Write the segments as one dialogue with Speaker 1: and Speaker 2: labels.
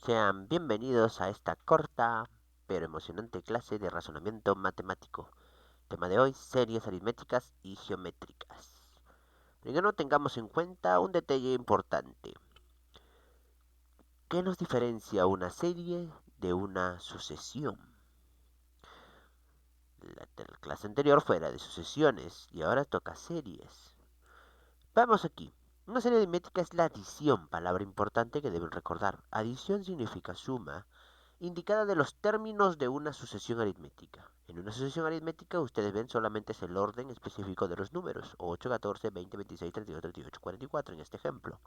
Speaker 1: Sean bienvenidos a esta corta pero emocionante clase de razonamiento matemático. Tema de hoy, series aritméticas y geométricas. Primero tengamos en cuenta un detalle importante. ¿Qué nos diferencia una serie de una sucesión? La clase anterior fue la de sucesiones y ahora toca series. Vamos aquí. Una serie aritmética es la adición, palabra importante que deben recordar. Adición significa suma indicada de los términos de una sucesión aritmética. En una sucesión aritmética ustedes ven solamente es el orden específico de los números, 8, 14, 20, 26, 32, 38, 44 en este ejemplo.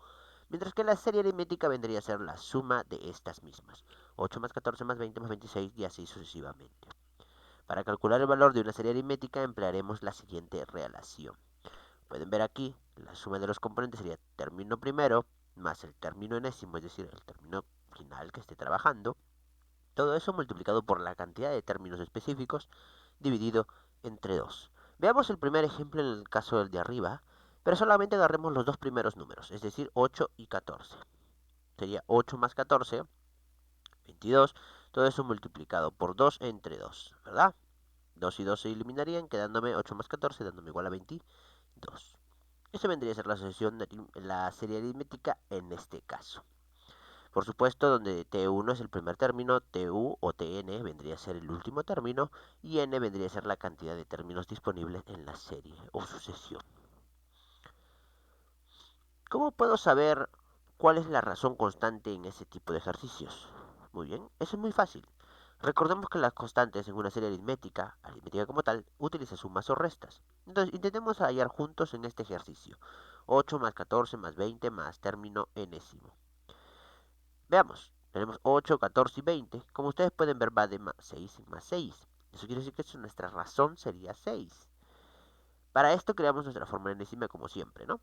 Speaker 1: Mientras que la serie aritmética vendría a ser la suma de estas mismas, 8 más 14 más 20 más 26 y así sucesivamente. Para calcular el valor de una serie aritmética emplearemos la siguiente relación. Pueden ver aquí, la suma de los componentes sería término primero más el término enésimo, es decir, el término final que esté trabajando, todo eso multiplicado por la cantidad de términos específicos dividido entre 2. Veamos el primer ejemplo en el caso del de arriba, pero solamente agarremos los dos primeros números, es decir, 8 y 14. Sería 8 más 14, 22, todo eso multiplicado por 2 entre 2, ¿verdad? 2 y 2 se eliminarían, quedándome 8 más 14, dándome igual a 22. Esa vendría a ser la asociación de la serie aritmética en este caso. Por supuesto, donde T1 es el primer término, TU o TN vendría a ser el último término y N vendría a ser la cantidad de términos disponibles en la serie o sucesión. ¿Cómo puedo saber cuál es la razón constante en ese tipo de ejercicios? Muy bien, eso es muy fácil. Recordemos que las constantes en una serie aritmética como tal, utiliza sumas o restas. Entonces, intentemos hallar juntos en este ejercicio. 8 más 14 más 20 más término enésimo. Veamos, tenemos 8, 14 y 20. Como ustedes pueden ver, va de 6 más 6. Eso quiere decir que nuestra razón sería 6. Para esto creamos nuestra fórmula enésima como siempre, ¿no?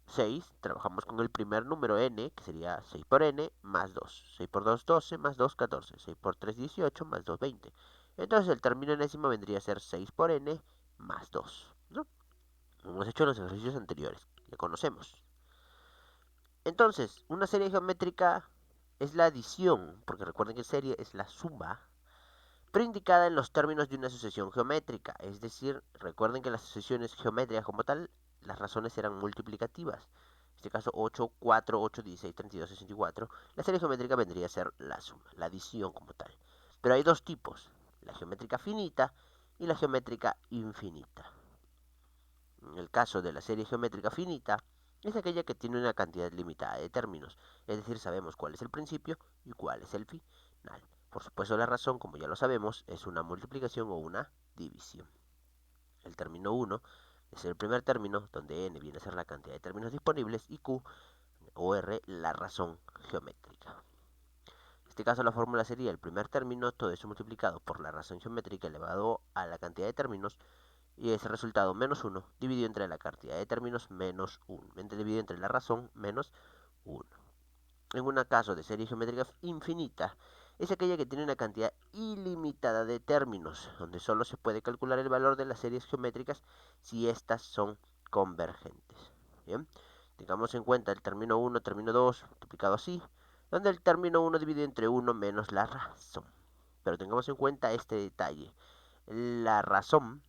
Speaker 1: 6, trabajamos con el primer número n, que sería 6 por n, más 2. 6 por 2, 12, más 2, 14. 6 por 3, 18, más 2, 20. Entonces el término enésimo vendría a ser 6 por n más 2, ¿no? Como hemos hecho en los ejercicios anteriores, ya conocemos. Entonces, una serie geométrica es la adición, porque recuerden que serie es la suma, pero indicada en los términos de una sucesión geométrica. Es decir, recuerden que las sucesiones geométricas como tal, las razones eran multiplicativas. En este caso, 8, 4, 8, 16, 32, 64. La serie geométrica vendría a ser la suma, la adición como tal. Pero hay dos tipos, la geométrica finita y la geométrica infinita. En el caso de la serie geométrica finita, es aquella que tiene una cantidad limitada de términos, es decir, sabemos cuál es el principio y cuál es el final. Por supuesto, la razón, como ya lo sabemos, es una multiplicación o una división. El término 1 es el primer término, donde n viene a ser la cantidad de términos disponibles y q o r la razón geométrica. En este caso la fórmula sería el primer término, todo eso multiplicado por la razón geométrica elevado a la cantidad de términos, y ese resultado menos 1 dividido entre la cantidad de términos menos 1, dividido entre la razón menos 1. En un caso de serie geométrica infinita, es aquella que tiene una cantidad ilimitada de términos, donde solo se puede calcular el valor de las series geométricas si éstas son convergentes. Bien, tengamos en cuenta el término 1, término 2, multiplicado así, donde el término 1 divide entre 1 menos la razón. Pero tengamos en cuenta este detalle. La razón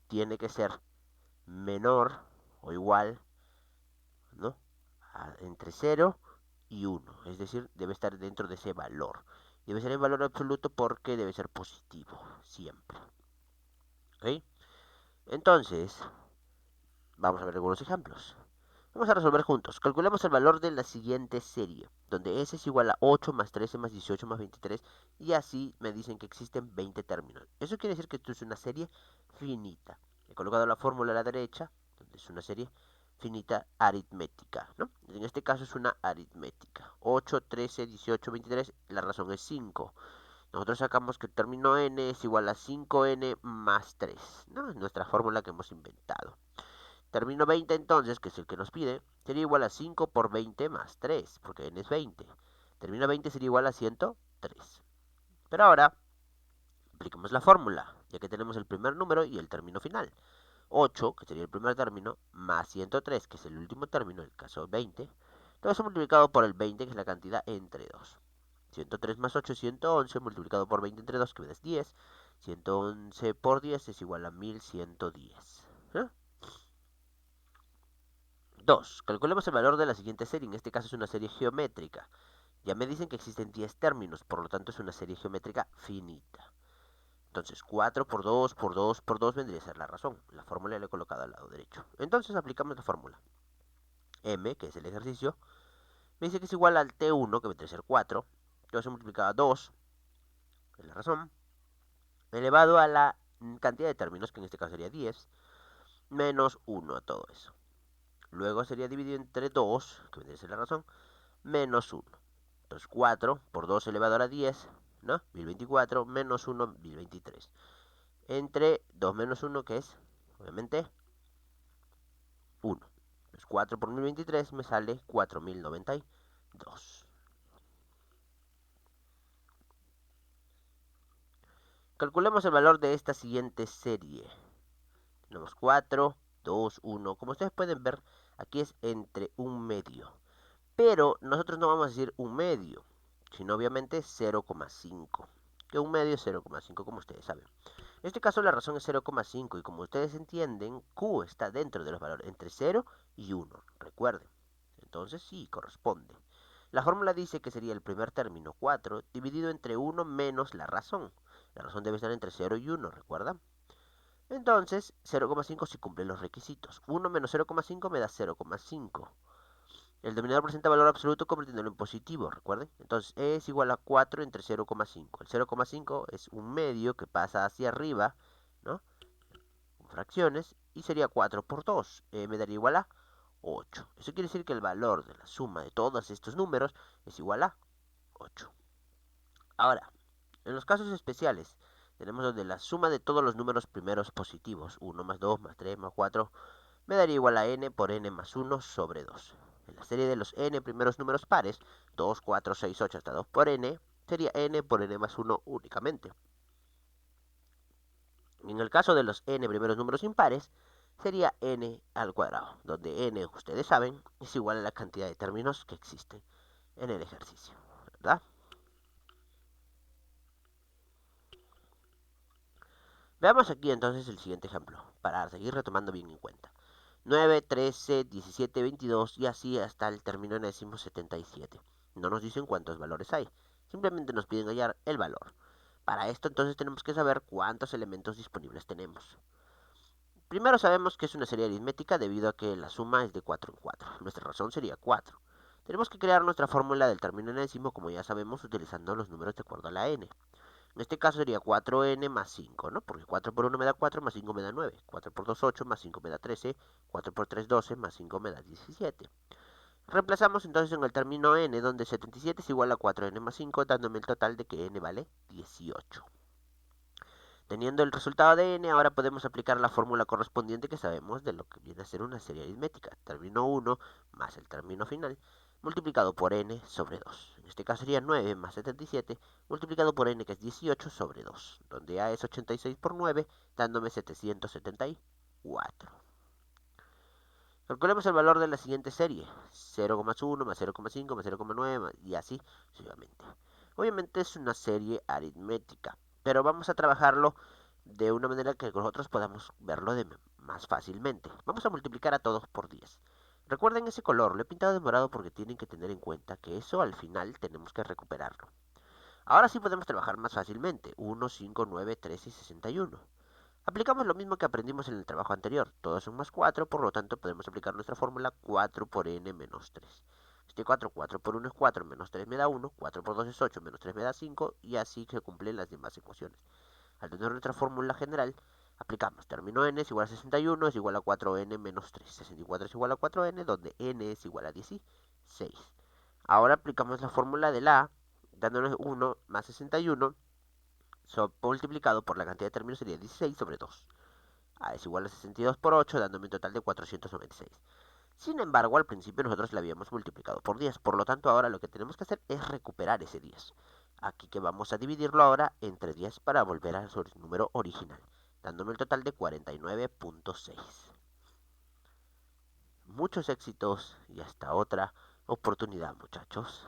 Speaker 1: tiene que ser menor o igual, ¿no?, entre 0 y 1. Es decir, debe estar dentro de ese valor. Debe ser el valor absoluto porque debe ser positivo, siempre. ¿Ok? Entonces, vamos a ver algunos ejemplos. Vamos a resolver juntos. Calculemos el valor de la siguiente serie, donde s es igual a 8 más 13 más 18 más 23, y así me dicen que existen 20 términos. Eso quiere decir que esto es una serie finita. He colocado la fórmula a la derecha, donde es una serie finita aritmética, ¿no? En este caso es una aritmética. 8, 13, 18, 23, la razón es 5. Nosotros sacamos que el término n es igual a 5n más 3, ¿no? Es nuestra fórmula que hemos inventado. Término 20 entonces, que es el que nos pide, sería igual a 5 por 20 más 3, porque n es 20. Término 20 sería igual a 103. Pero ahora, apliquemos la fórmula, ya que tenemos el primer número y el término final. 8, que sería el primer término, más 103, que es el último término, el caso 20. Todo eso multiplicado por el 20, que es la cantidad entre 2. 103 más 8 es 111, multiplicado por 20 entre 2, que me da 10. 111 por 10 es igual a 1110. ¿Eh? 2. Calculemos el valor de la siguiente serie. En este caso es una serie geométrica. Ya me dicen que existen 10 términos, por lo tanto es una serie geométrica finita. Entonces 4 por 2 por 2 por 2 vendría a ser la razón. La fórmula la he colocado al lado derecho. Entonces aplicamos la fórmula. M, que es el ejercicio, me dice que es igual al T1, que vendría a ser 4. Entonces multiplicado a 2, es la razón, elevado a la cantidad de términos, que en este caso sería 10, menos 1 a todo eso. Luego sería dividido entre 2, que vendría a ser la razón, menos 1. Entonces 4 por 2 elevado a la 10, ¿no? 1024, menos 1, 1023. Entre 2 menos 1, que es, obviamente, 1. Entonces 4 por 1023 me sale 4092. Calculemos el valor de esta siguiente serie. Tenemos 4, 2, 1. Como ustedes pueden ver, aquí es entre un medio. Pero nosotros no vamos a decir un medio, sino obviamente 0,5. Que un medio es 0,5, como ustedes saben. En este caso la razón es 0,5 y como ustedes entienden, Q está dentro de los valores entre 0 y 1. Recuerden. Entonces sí, corresponde. La fórmula dice que sería el primer término 4 dividido entre 1 menos la razón. La razón debe estar entre 0 y 1, ¿recuerdan? Entonces, 0,5 si cumple los requisitos. 1 menos 0,5 me da 0,5. El denominador presenta valor absoluto convirtiéndolo en positivo, recuerden. Entonces, E es igual a 4 entre 0,5. El 0,5 es un medio que pasa hacia arriba, ¿no? Con fracciones, y sería 4 por 2. E me daría igual a 8. Eso quiere decir que el valor de la suma de todos estos números es igual a 8. Ahora, en los casos especiales, tenemos donde la suma de todos los números primeros positivos, 1 más 2 más 3 más 4, me daría igual a n por n más 1 sobre 2. En la serie de los n primeros números pares, 2, 4, 6, 8 hasta 2 por n, sería n por n más 1 únicamente. En el caso de los n primeros números impares, sería n al cuadrado, donde n, ustedes saben, es igual a la cantidad de términos que existen en el ejercicio, ¿verdad? Veamos aquí entonces el siguiente ejemplo, para seguir retomando bien en cuenta. 9, 13, 17, 22 y así hasta el término enésimo 77. No nos dicen cuántos valores hay, simplemente nos piden hallar el valor. Para esto entonces tenemos que saber cuántos elementos disponibles tenemos. Primero sabemos que es una serie aritmética debido a que la suma es de 4 en 4. Nuestra razón sería 4. Tenemos que crear nuestra fórmula del término enésimo, como ya sabemos, utilizando los números de acuerdo a la n. En este caso sería 4n más 5, ¿no? Porque 4 por 1 me da 4, más 5 me da 9. 4 por 2, 8, más 5 me da 13. 4 por 3, 12, más 5 me da 17. Reemplazamos entonces en el término n, donde 77 es igual a 4n más 5, dándome el total de que n vale 18. Teniendo el resultado de n, ahora podemos aplicar la fórmula correspondiente que sabemos de lo que viene a ser una serie aritmética. Término 1 más el término final, multiplicado por n sobre 2. En este caso sería 9 más 77, multiplicado por n, que es 18 sobre 2, donde a es 86 por 9, dándome 774. Calculemos el valor de la siguiente serie. 0,1 más 0,5 más 0,9 y así sucesivamente. Obviamente es una serie aritmética, pero vamos a trabajarlo de una manera que nosotros podamos verlo más fácilmente. Vamos a multiplicar a todos por 10. Recuerden ese color, lo he pintado de morado porque tienen que tener en cuenta que eso al final tenemos que recuperarlo. Ahora sí podemos trabajar más fácilmente. 1, 5, 9, 13 y 61. Aplicamos lo mismo que aprendimos en el trabajo anterior. Todos son más 4, por lo tanto podemos aplicar nuestra fórmula 4 por n menos 3. Este 4 por 1 es 4, menos 3 me da 1, 4 por 2 es 8, menos 3 me da 5, y así se cumplen las demás ecuaciones. Al tener nuestra fórmula general, aplicamos término n es igual a 61, es igual a 4n menos 3. 64 es igual a 4n, donde n es igual a 16. Ahora aplicamos la fórmula de la a, dándonos 1 más 61, multiplicado por la cantidad de términos sería 16 sobre 2. A es igual a 62 por 8, dándome un total de 496. Sin embargo, al principio nosotros la habíamos multiplicado por 10, por lo tanto ahora lo que tenemos que hacer es recuperar ese 10. Aquí que vamos a dividirlo ahora entre 10 para volver a su número original, dándome el total de 49.6. Muchos éxitos y hasta otra oportunidad, muchachos.